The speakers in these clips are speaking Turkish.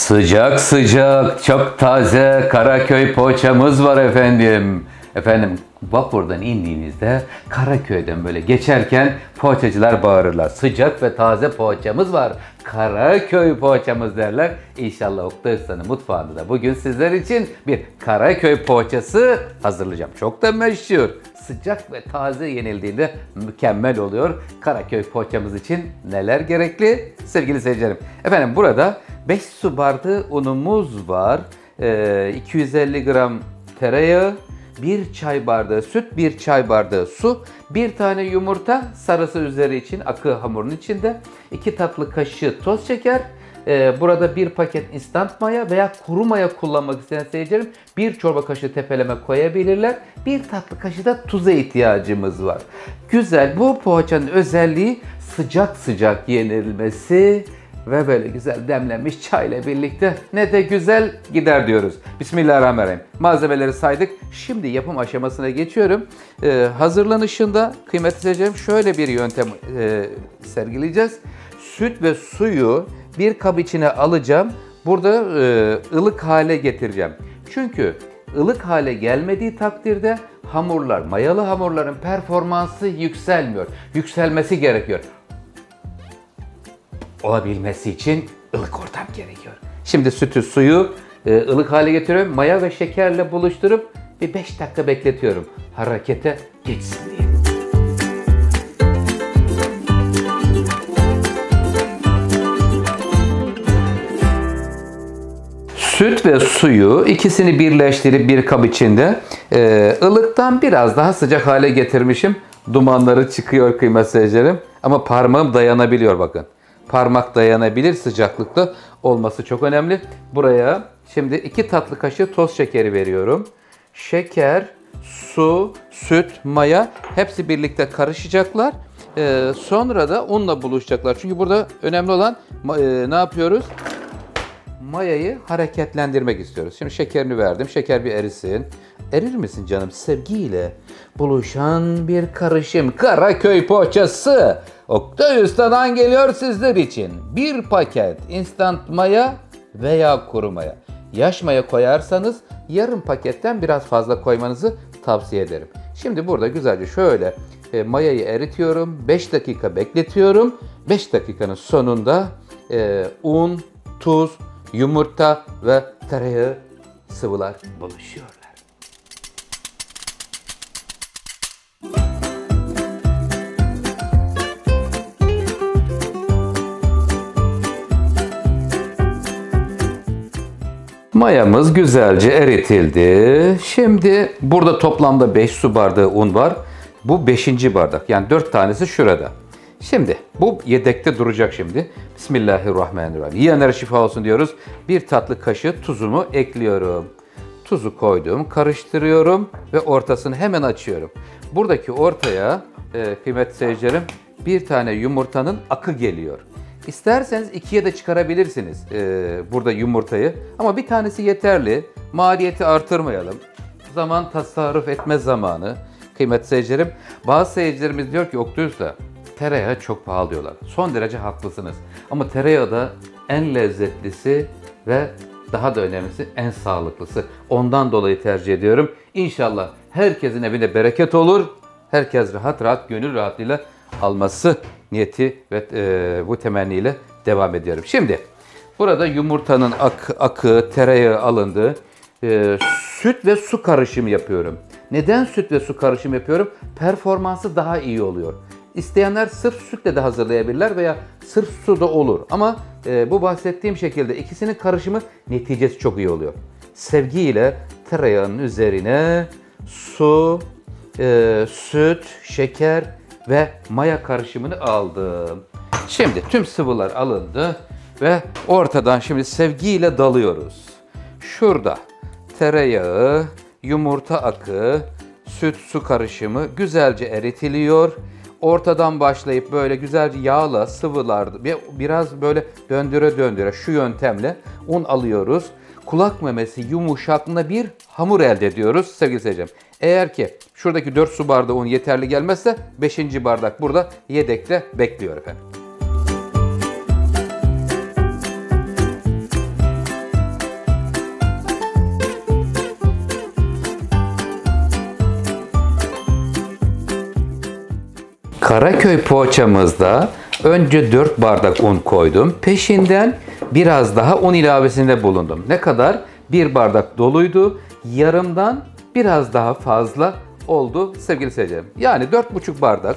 Sıcak sıcak, çok taze Karaköy poğaçamız var efendim. Efendim vapurdan indiğinizde Karaköy'den böyle geçerken poğaçacılar bağırırlar. Sıcak ve taze poğaçamız var. Karaköy poğaçamız derler. İnşallah Oktay Usta'nın mutfağında da bugün sizler için bir Karaköy poğaçası hazırlayacağım. Çok da meşhur. Sıcak ve taze yenildiğinde mükemmel oluyor. Karaköy poğaçamız için neler gerekli sevgili seyircilerim? Efendim burada 5 su bardağı unumuz var. 250 gram tereyağı, 1 çay bardağı süt, 1 çay bardağı su, 1 tane yumurta sarısı üzeri için akı hamurun içinde, 2 tatlı kaşığı toz şeker, burada 1 paket instant maya veya kuru maya kullanmak isteyen seyircilerim 1 çorba kaşığı tepeleme koyabilirler. 1 tatlı kaşığı da tuza ihtiyacımız var. Güzel, bu poğaçanın özelliği sıcak sıcak yenilmesi ve böyle güzel demlenmiş çayla birlikte ne de güzel gider diyoruz. Bismillahirrahmanirrahim. Malzemeleri saydık. Şimdi yapım aşamasına geçiyorum. Hazırlanışında kıymetli seyircilerim şöyle bir yöntem sergileyeceğiz. Süt ve suyu bir kap içine alacağım. Burada ılık hale getireceğim. Çünkü ılık hale gelmediği takdirde hamurlar, mayalı hamurların performansı yükselmiyor. Yükselmesi gerekiyor. Olabilmesi için ılık ortam gerekiyor. Şimdi sütü, suyu ılık hale getiriyorum. Maya ve şekerle buluşturup bir 5 dakika bekletiyorum. Harekete geçsin diye. Süt ve suyu ikisini birleştirip bir kap içinde ılıktan biraz daha sıcak hale getirmişim. Dumanları çıkıyor kıymetli seyircilerim. Ama parmağım dayanabiliyor bakın. Parmak dayanabilir sıcaklıkta olması çok önemli. Buraya şimdi 2 tatlı kaşığı toz şekeri veriyorum. Şeker, su, süt, maya hepsi birlikte karışacaklar. Sonra da unla buluşacaklar. Çünkü burada önemli olan ne yapıyoruz? Mayayı hareketlendirmek istiyoruz. Şimdi şekerini verdim. Şeker bir erisin. Erir misin canım? Sevgiyle buluşan bir karışım. Karaköy poğaçası. Oktay Usta'dan geliyor sizler için. 1 paket instant maya veya kuru maya. Yaş maya koyarsanız yarım paketten biraz fazla koymanızı tavsiye ederim. Şimdi burada güzelce şöyle mayayı eritiyorum. 5 dakika bekletiyorum. 5 dakikanın sonunda un, tuz, yumurta ve tereyağı sıvılar buluşuyorlar. Mayamız güzelce eritildi. Şimdi burada toplamda 5 su bardağı un var. Bu 5. bardak. Yani 4 tanesi şurada. Şimdi bu yedekte duracak şimdi. Bismillahirrahmanirrahim. Yiyenlere şifa olsun diyoruz. 1 tatlı kaşığı tuzumu ekliyorum. Tuzu koydum, karıştırıyorum ve ortasını hemen açıyorum. Buradaki ortaya kıymetli seyircilerim 1 tane yumurtanın akı geliyor. İsterseniz 2'ye de çıkarabilirsiniz burada yumurtayı. Ama bir tanesi yeterli. Maliyeti artırmayalım. Zaman tasarruf etme zamanı. Kıymetli seyircilerim. Bazı seyircilerimiz diyor ki Oktay Usta tereyağı çok pahalı diyorlar. Son derece haklısınız. Ama tereyağı da en lezzetlisi ve daha da önemlisi en sağlıklısı. Ondan dolayı tercih ediyorum. İnşallah herkesin evinde bereket olur. Herkes rahat rahat, gönül rahatlığıyla alması niyeti ve bu temenniyle devam ediyorum. Şimdi burada yumurtanın akı, tereyağı alındı. Süt ve su karışımı yapıyorum. Neden süt ve su karışımı yapıyorum? Performansı daha iyi oluyor. İsteyenler sırf sütle de hazırlayabilirler veya sırf su da olur. Ama bu bahsettiğim şekilde ikisinin karışımı neticesi çok iyi oluyor. Sevgiyle tereyağının üzerine su, süt, şeker ve maya karışımını aldım. Şimdi tüm sıvılar alındı ve ortadan şimdi sevgiyle dalıyoruz. Şurada tereyağı, yumurta akı, süt, su karışımı güzelce eritiliyor. Ortadan başlayıp böyle güzelce yağla sıvılar biraz böyle döndüre döndüre şu yöntemle un alıyoruz. Kulak memesi yumuşaklığında bir hamur elde ediyoruz sevgili seyircilerim. Eğer ki şuradaki 4 su bardağı un yeterli gelmezse 5. bardak burada yedekte bekliyor efendim. Karaköy poğaçamızda önce 4 bardak un koydum. Peşinden biraz daha un ilavesinde bulundum. Ne kadar? 1 bardak doluydu. Yarımdan biraz daha fazla oldu sevgili seyircilerim. Yani 4,5 bardak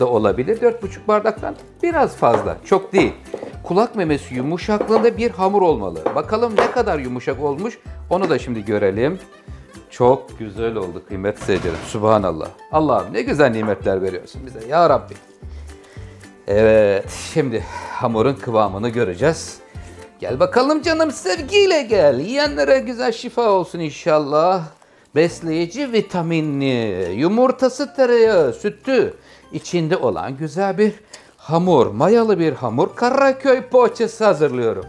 da olabilir. 4,5 bardaktan biraz fazla. Çok değil. Kulak memesi yumuşaklığında bir hamur olmalı. Bakalım ne kadar yumuşak olmuş onu da şimdi görelim. Çok güzel oldu kıymetli seyircilerim. Subhanallah. Allah'ım ne güzel nimetler veriyorsun bize ya Rabbi. Evet, şimdi hamurun kıvamını göreceğiz. Gel bakalım canım, sevgiyle gel. Yiyenlere güzel şifa olsun inşallah. Besleyici, vitaminli, yumurtası, tereyağı, sütü içinde olan güzel bir hamur, mayalı bir hamur. Karaköy poğaçası hazırlıyorum.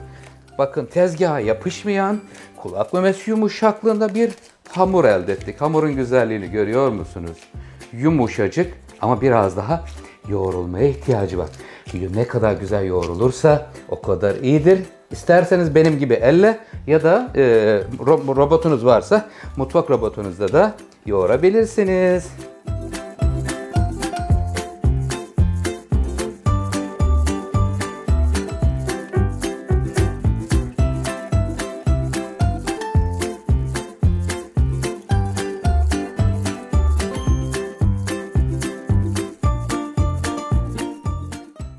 Bakın, tezgaha yapışmayan, kulak memesi yumuşaklığında bir hamur elde ettik. Hamurun güzelliğini görüyor musunuz? Yumuşacık ama biraz daha yoğrulmaya ihtiyacı var. Ne kadar güzel yoğrulursa o kadar iyidir. İsterseniz benim gibi elle ya da robotunuz varsa mutfak robotunuzda da yoğurabilirsiniz.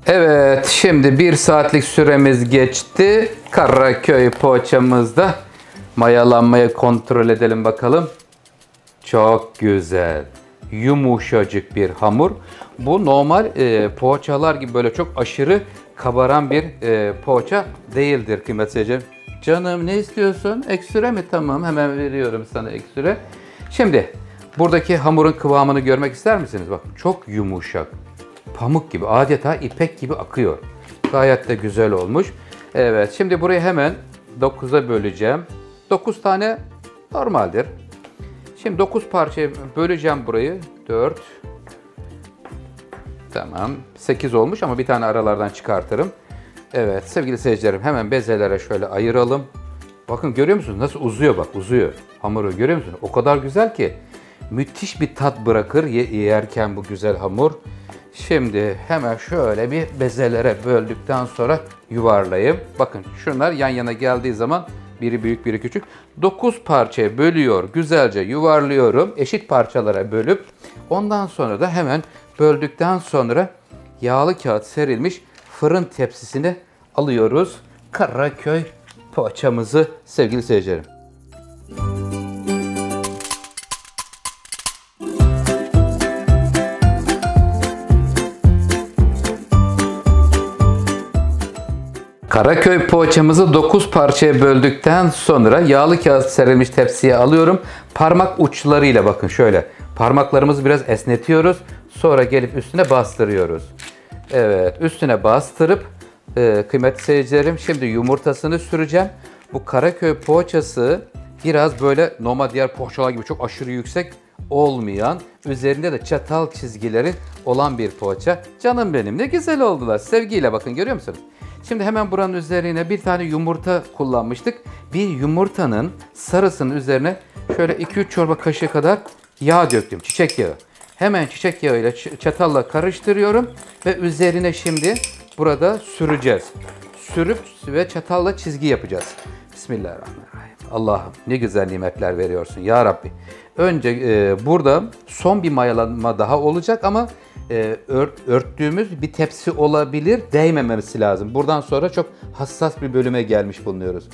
Evet, şimdi 1 saatlik süremiz geçti. Karaköy poğaçamızda mayalanmayı kontrol edelim bakalım. Çok güzel, yumuşacık bir hamur. Bu normal poğaçalar gibi böyle çok aşırı kabaran bir poğaça değildir kıymetli seyircilerim. Canım ne istiyorsun? Eksüre mi? Tamam, hemen veriyorum sana eksüre. Şimdi buradaki hamurun kıvamını görmek ister misiniz? Bak, çok yumuşak. Pamuk gibi, adeta ipek gibi akıyor. Gayet de güzel olmuş. Evet, şimdi burayı hemen 9'a böleceğim. 9 tane normaldir. Şimdi 9 parçaya böleceğim burayı. 4. Tamam. 8 olmuş ama bir tane aralardan çıkartırım. Evet sevgili seyircilerim, hemen bezelere şöyle ayıralım. Bakın, görüyor musunuz? Nasıl uzuyor, bak uzuyor. Hamuru görüyor musunuz? O kadar güzel ki. Müthiş bir tat bırakır yerken bu güzel hamur. Şimdi hemen şöyle bir bezelere böldükten sonra yuvarlayayım. Bakın, şunlar yan yana geldiği zaman biri büyük biri küçük. 9 parçaya bölüyor, güzelce yuvarlıyorum. Eşit parçalara bölüp ondan sonra da hemen böldükten sonra yağlı kağıt serilmiş fırın tepsisine alıyoruz. Karaköy poğaçamızı sevgili seyircilerim. Karaköy poğaçamızı 9 parçaya böldükten sonra yağlı kağıt serilmiş tepsiye alıyorum. Parmak uçlarıyla, bakın şöyle parmaklarımızı biraz esnetiyoruz. Sonra gelip üstüne bastırıyoruz. Evet, üstüne bastırıp kıymetli seyircilerim, şimdi yumurtasını süreceğim. Bu Karaköy poğaçası biraz böyle normal diğer poğaçalar gibi çok aşırı yüksek olmayan, üzerinde de çatal çizgileri olan bir poğaça. Canım benim, ne güzel oldular. Sevgiyle bakın, görüyor musunuz? Şimdi hemen buranın üzerine bir tane yumurta kullanmıştık. Bir yumurtanın sarısının üzerine şöyle 2-3 çorba kaşığı kadar yağ döktüm. Çiçek yağı. Hemen çiçek yağıyla çatalla karıştırıyorum ve üzerine şimdi burada süreceğiz. Sürüp ve çatalla çizgi yapacağız. Bismillahirrahmanirrahim. Allah'ım ne güzel nimetler veriyorsun ya Rabbi. Önce burada son bir mayalanma daha olacak ama örttüğümüz bir tepsi olabilir, değmemesi lazım. Buradan sonra çok hassas bir bölüme gelmiş bulunuyoruz.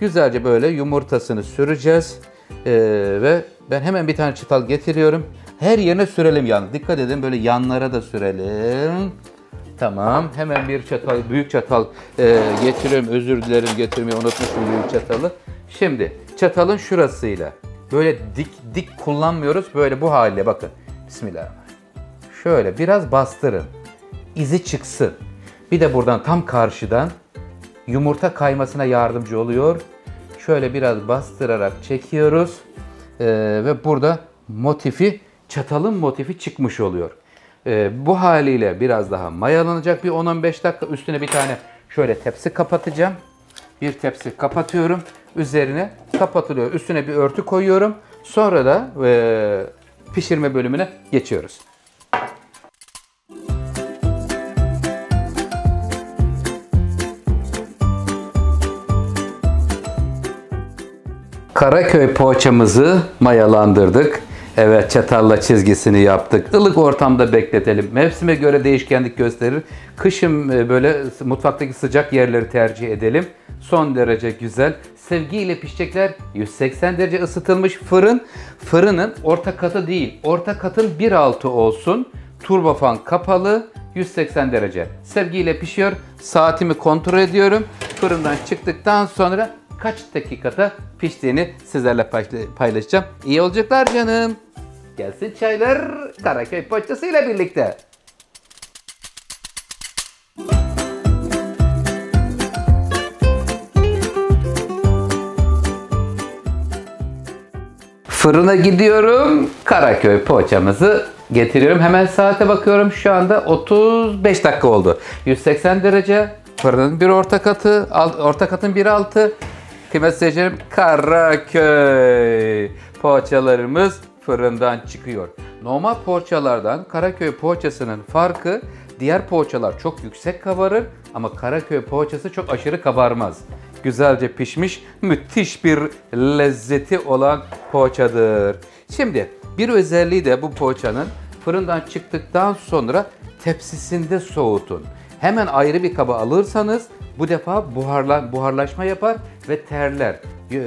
Güzelce böyle yumurtasını süreceğiz ve ben hemen bir tane çatal getiriyorum. Her yerine sürelim yani. Dikkat edin, böyle yanlara da sürelim. Tamam, hemen bir çatal, büyük çatal getiriyorum. Özür dilerim, getirmeyi unutmuşum büyük çatalı. Şimdi çatalın şurasıyla böyle dik kullanmıyoruz. Böyle bu haliyle bakın. Bismillahirrahmanirrahim. Şöyle biraz bastırın. İzi çıksın. Bir de buradan tam karşıdan yumurta kaymasına yardımcı oluyor. Şöyle biraz bastırarak çekiyoruz. Ve burada çatalın motifi çıkmış oluyor. Bu haliyle biraz daha mayalanacak bir 10-15 dakika. Üstüne bir tane şöyle tepsi kapatacağım. Bir tepsi kapatıyorum. Üzerine kapatılıyor. Üstüne bir örtü koyuyorum. Sonra da pişirme bölümüne geçiyoruz. Karaköy poğaçamızı mayalandırdık. Evet, çatalla çizgisini yaptık. Ilık ortamda bekletelim. Mevsime göre değişkenlik gösterir. Kışın böyle mutfaktaki sıcak yerleri tercih edelim. Son derece güzel. Sevgiyle pişecekler. 180 derece ısıtılmış fırın. Fırının orta katı değil. Orta katın bir altı olsun. Turbofan kapalı. 180 derece. Sevgiyle pişiyor. Saatimi kontrol ediyorum. Fırından çıktıktan sonra kaç dakikada piştiğini sizlerle paylaşacağım. İyi olacaklar canım. Gelsin çaylar Karaköy poğaçasıyla birlikte. Fırına gidiyorum. Karaköy poğaçamızı getiriyorum. Hemen saate bakıyorum. Şu anda 35 dakika oldu. 180 derece. Fırının bir orta katı, orta katın bir altı. Kıymetli seyircilerim, Karaköy poğaçalarımız fırından çıkıyor. Normal poğaçalardan Karaköy poğaçasının farkı, diğer poğaçalar çok yüksek kabarır ama Karaköy poğaçası çok aşırı kabarmaz. Güzelce pişmiş, müthiş bir lezzeti olan poğaçadır. Şimdi bir özelliği de bu poğaçanın fırından çıktıktan sonra tepsisinde soğutun. Hemen ayrı bir kaba alırsanız bu defa buharlaşma yapar ve terler.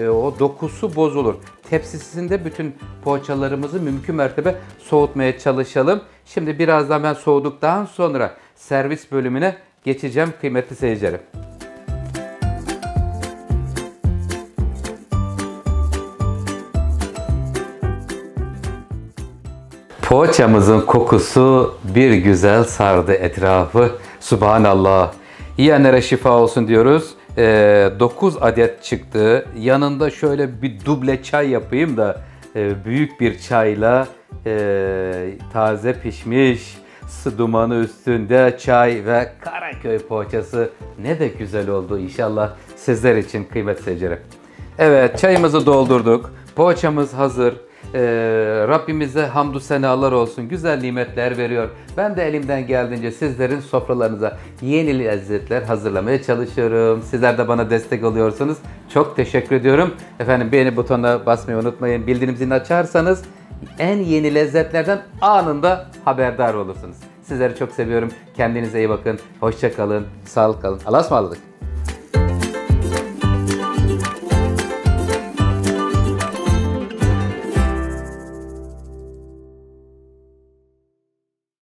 O dokusu bozulur. Tepsisinde bütün poğaçalarımızı mümkün mertebe soğutmaya çalışalım. Şimdi birazdan ben soğuduktan sonra servis bölümüne geçeceğim kıymetli seyircilerim. Poğaçamızın kokusu bir güzel sardı etrafı. Subhanallah. Yiyenlere şifa olsun diyoruz. 9 adet çıktı. Yanında şöyle bir duble çay yapayım da büyük bir çayla taze pişmiş dumanı üstünde çay ve Karaköy poğaçası ne de güzel oldu inşallah sizler için kıymetli seyircilerim. Evet, çayımızı doldurduk. Poğaçamız hazır. Rabbimize hamdü senalar olsun. Güzel nimetler veriyor. Ben de elimden geldiğince sizlerin sofralarınıza yeni lezzetler hazırlamaya çalışıyorum. Sizler de bana destek oluyorsunuz. Çok teşekkür ediyorum. Efendim, beğeni butonuna basmayı unutmayın. Bildirim zilini açarsanız en yeni lezzetlerden anında haberdar olursunuz. Sizleri çok seviyorum. Kendinize iyi bakın. Hoşça kalın. Sağlıklı kalın. Allah'a ısmarladık.